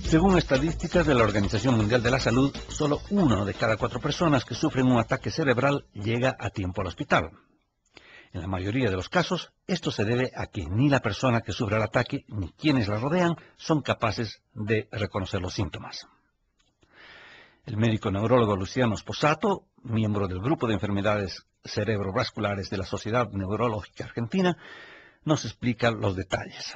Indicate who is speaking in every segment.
Speaker 1: Según estadísticas de la Organización Mundial de la Salud, solo 1 de cada 4 personas que sufren un ataque cerebral llega a tiempo al hospital. En la mayoría de los casos, esto se debe a que ni la persona que sufre el ataque ni quienes la rodean son capaces de reconocer los síntomas. El médico neurólogo Luciano Sposato, miembro del Grupo de Enfermedades Cerebrovasculares de la Sociedad Neurológica Argentina, nos explica los detalles.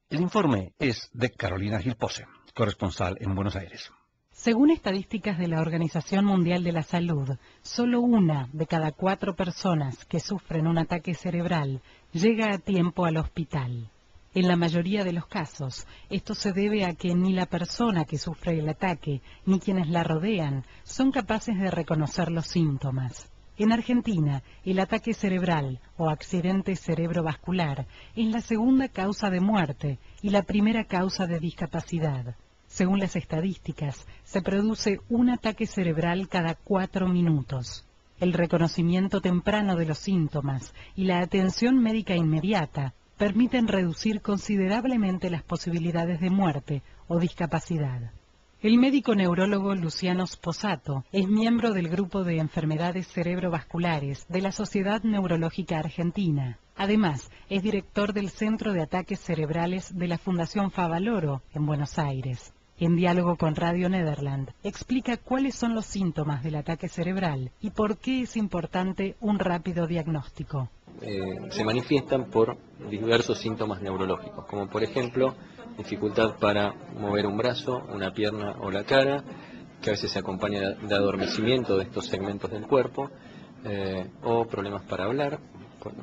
Speaker 1: El informe es de Carolina Gilpose, corresponsal en Buenos Aires.
Speaker 2: Según estadísticas de la Organización Mundial de la Salud, solo 1 de cada 4 personas que sufren un ataque cerebral llega a tiempo al hospital. En la mayoría de los casos, esto se debe a que ni la persona que sufre el ataque ni quienes la rodean son capaces de reconocer los síntomas. En Argentina, el ataque cerebral o accidente cerebrovascular es la segunda causa de muerte y la primera causa de discapacidad. Según las estadísticas, se produce un ataque cerebral cada 4 minutos. El reconocimiento temprano de los síntomas y la atención médica inmediata permiten reducir considerablemente las posibilidades de muerte o discapacidad. El médico neurólogo Luciano Sposato es miembro del Grupo de Enfermedades Cerebrovasculares de la Sociedad Neurológica Argentina. Además, es director del Centro de Ataques Cerebrales de la Fundación Favaloro en Buenos Aires. En diálogo con Radio Nederland, explica cuáles son los síntomas del ataque cerebral y por qué es importante un rápido diagnóstico.
Speaker 3: Se manifiestan por diversos síntomas neurológicos, como por ejemplo dificultad para mover un brazo, una pierna o la cara, que a veces se acompaña de adormecimiento de estos segmentos del cuerpo, o problemas para hablar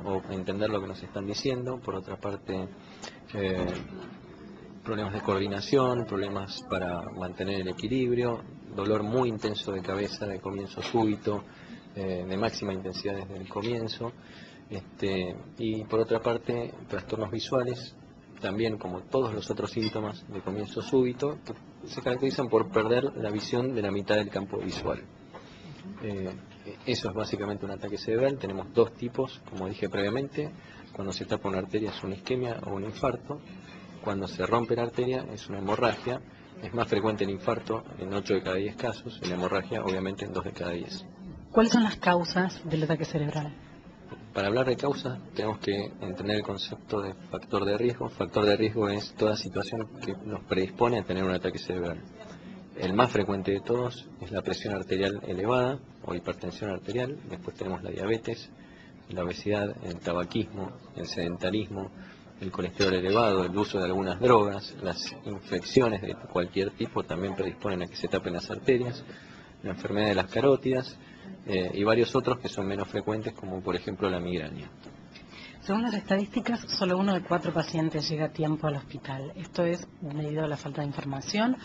Speaker 3: o entender lo que nos están diciendo. Por otra parte, problemas de coordinación, problemas para mantener el equilibrio, dolor muy intenso de cabeza de comienzo súbito, de máxima intensidad desde el comienzo, y por otra parte trastornos visuales, también como todos los otros síntomas de comienzo súbito, que se caracterizan por perder la visión de la mitad del campo visual. Eso es básicamente un ataque cerebral. Tenemos 2 tipos, como dije previamente. Cuando se tapa una arteria es una isquemia o un infarto. Cuando se rompe la arteria es una hemorragia. Es más frecuente el infarto en 8 de cada 10 casos, y la hemorragia obviamente en 2 de cada 10.
Speaker 2: ¿Cuáles son las causas del ataque cerebral?
Speaker 3: Para hablar de causas tenemos que entender el concepto de factor de riesgo. Factor de riesgo es toda situación que nos predispone a tener un ataque cerebral. El más frecuente de todos es la presión arterial elevada o hipertensión arterial. Después tenemos la diabetes, la obesidad, el tabaquismo, el sedentarismo, el colesterol elevado, el uso de algunas drogas, las infecciones de cualquier tipo también predisponen a que se tapen las arterias, la enfermedad de las carótidas, y varios otros que son menos frecuentes, como por ejemplo la migraña.
Speaker 2: Según las estadísticas, solo 1 de 4 pacientes llega a tiempo al hospital. ¿Esto es debido a la falta de información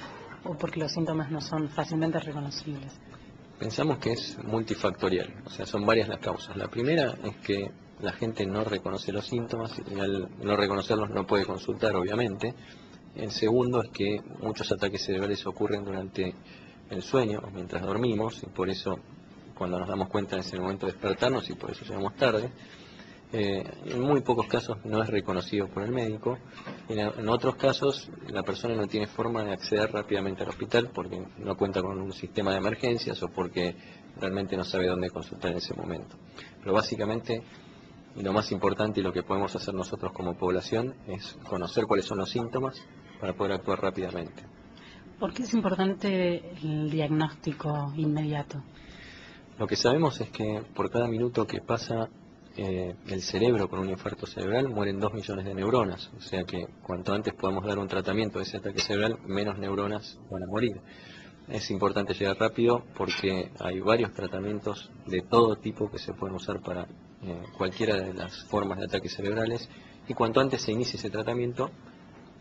Speaker 2: o porque los síntomas no son fácilmente reconocibles?
Speaker 3: Pensamos que es multifactorial, o sea, son varias las causas. La primera es que la gente no reconoce los síntomas y al no reconocerlos no puede consultar, obviamente. El segundo es que muchos ataques cerebrales ocurren durante el sueño, mientras dormimos, y por eso cuando nos damos cuenta es el momento de despertarnos y por eso llegamos tarde. En muy pocos casos no es reconocido por el médico. En otros casos la persona no tiene forma de acceder rápidamente al hospital porque no cuenta con un sistema de emergencias o porque realmente no sabe dónde consultar en ese momento. Pero básicamente, y lo más importante y lo que podemos hacer nosotros como población es conocer cuáles son los síntomas para poder actuar rápidamente.
Speaker 2: ¿Por qué es importante el diagnóstico inmediato?
Speaker 3: Lo que sabemos es que por cada minuto que pasa el cerebro con un infarto cerebral mueren 2 millones de neuronas, o sea que cuanto antes podamos dar un tratamiento de ese ataque cerebral, menos neuronas van a morir. Es importante llegar rápido porque hay varios tratamientos de todo tipo que se pueden usar para cualquiera de las formas de ataques cerebrales, y cuanto antes se inicie ese tratamiento,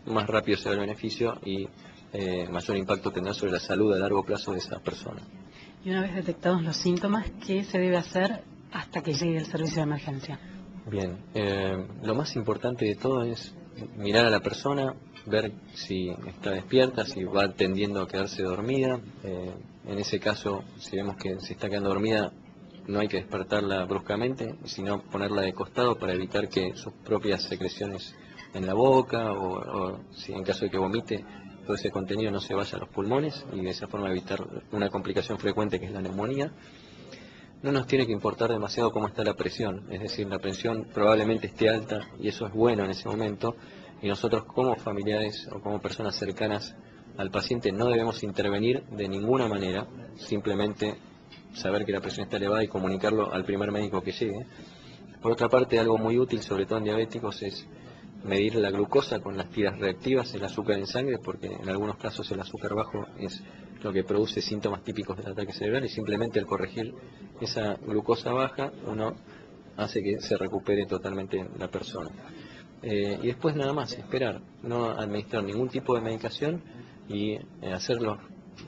Speaker 3: más rápido será el beneficio y mayor impacto tendrá sobre la salud a largo plazo de esa persona.
Speaker 2: Y una vez detectados los síntomas, ¿qué se debe hacer hasta que llegue el servicio de emergencia?
Speaker 3: Bien, lo más importante de todo es mirar a la persona, ver si está despierta, si va tendiendo a quedarse dormida. En ese caso, si vemos que se está quedando dormida, no hay que despertarla bruscamente, sino ponerla de costado para evitar que sus propias secreciones en la boca o si en caso de que vomite, todo ese contenido no se vaya a los pulmones y de esa forma evitar una complicación frecuente que es la neumonía. No nos tiene que importar demasiado cómo está la presión, es decir, la presión probablemente esté alta y eso es bueno en ese momento, y nosotros como familiares o como personas cercanas al paciente no debemos intervenir de ninguna manera, simplemente saber que la presión está elevada y comunicarlo al primer médico que llegue. Por otra parte, algo muy útil, sobre todo en diabéticos, es medir la glucosa con las tiras reactivas, el azúcar en sangre, porque en algunos casos el azúcar bajo es lo que produce síntomas típicos del ataque cerebral y simplemente al corregir esa glucosa baja uno hace que se recupere totalmente la persona. Y después nada más, esperar, no administrar ningún tipo de medicación y hacer los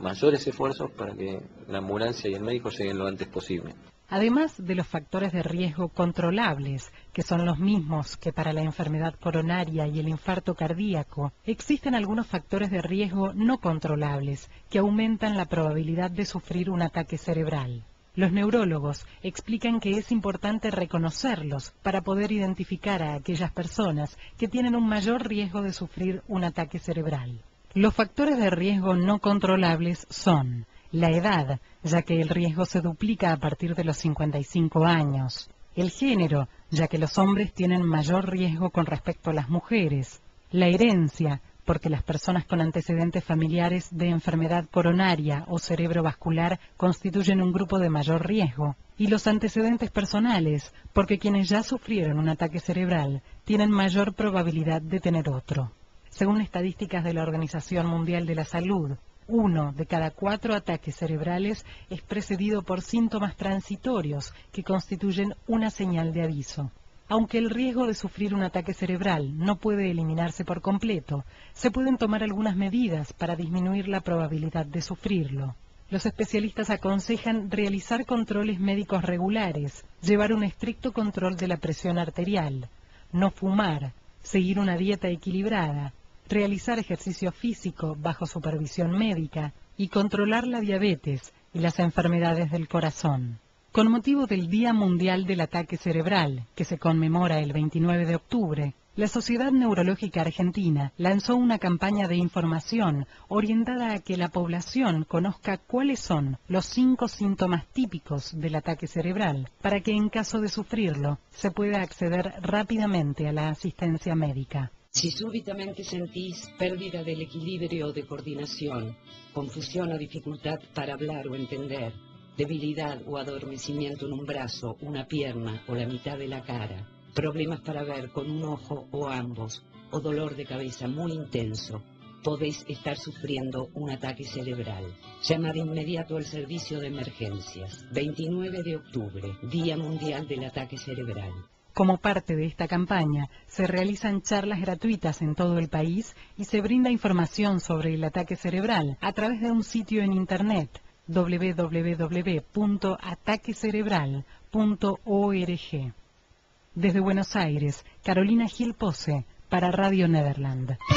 Speaker 3: mayores esfuerzos para que la ambulancia y el médico lleguen lo antes posible.
Speaker 2: Además de los factores de riesgo controlables, que son los mismos que para la enfermedad coronaria y el infarto cardíaco, existen algunos factores de riesgo no controlables que aumentan la probabilidad de sufrir un ataque cerebral. Los neurólogos explican que es importante reconocerlos para poder identificar a aquellas personas que tienen un mayor riesgo de sufrir un ataque cerebral. Los factores de riesgo no controlables son la edad, ya que el riesgo se duplica a partir de los 55 años. El género, ya que los hombres tienen mayor riesgo con respecto a las mujeres. La herencia, porque las personas con antecedentes familiares de enfermedad coronaria o cerebrovascular constituyen un grupo de mayor riesgo. Y los antecedentes personales, porque quienes ya sufrieron un ataque cerebral tienen mayor probabilidad de tener otro. Según estadísticas de la Organización Mundial de la Salud, 1 de cada 4 ataques cerebrales es precedido por síntomas transitorios que constituyen una señal de aviso. Aunque el riesgo de sufrir un ataque cerebral no puede eliminarse por completo, se pueden tomar algunas medidas para disminuir la probabilidad de sufrirlo. Los especialistas aconsejan realizar controles médicos regulares, llevar un estricto control de la presión arterial, no fumar, seguir una dieta equilibrada, realizar ejercicio físico bajo supervisión médica y controlar la diabetes y las enfermedades del corazón. Con motivo del Día Mundial del Ataque Cerebral, que se conmemora el 29 de octubre, la Sociedad Neurológica Argentina lanzó una campaña de información orientada a que la población conozca cuáles son los 5 síntomas típicos del ataque cerebral, para que en caso de sufrirlo se pueda acceder rápidamente a la asistencia médica.
Speaker 4: Si súbitamente sentís pérdida del equilibrio o de coordinación, confusión o dificultad para hablar o entender, debilidad o adormecimiento en un brazo, una pierna o la mitad de la cara, problemas para ver con un ojo o ambos, o dolor de cabeza muy intenso, podéis estar sufriendo un ataque cerebral. Llama de inmediato al servicio de emergencias. 29 de octubre, Día Mundial del Ataque Cerebral.
Speaker 2: Como parte de esta campaña, se realizan charlas gratuitas en todo el país y se brinda información sobre el ataque cerebral a través de un sitio en internet www.ataquecerebral.org. Desde Buenos Aires, Carolina Gil Pose, para Radio Nederland.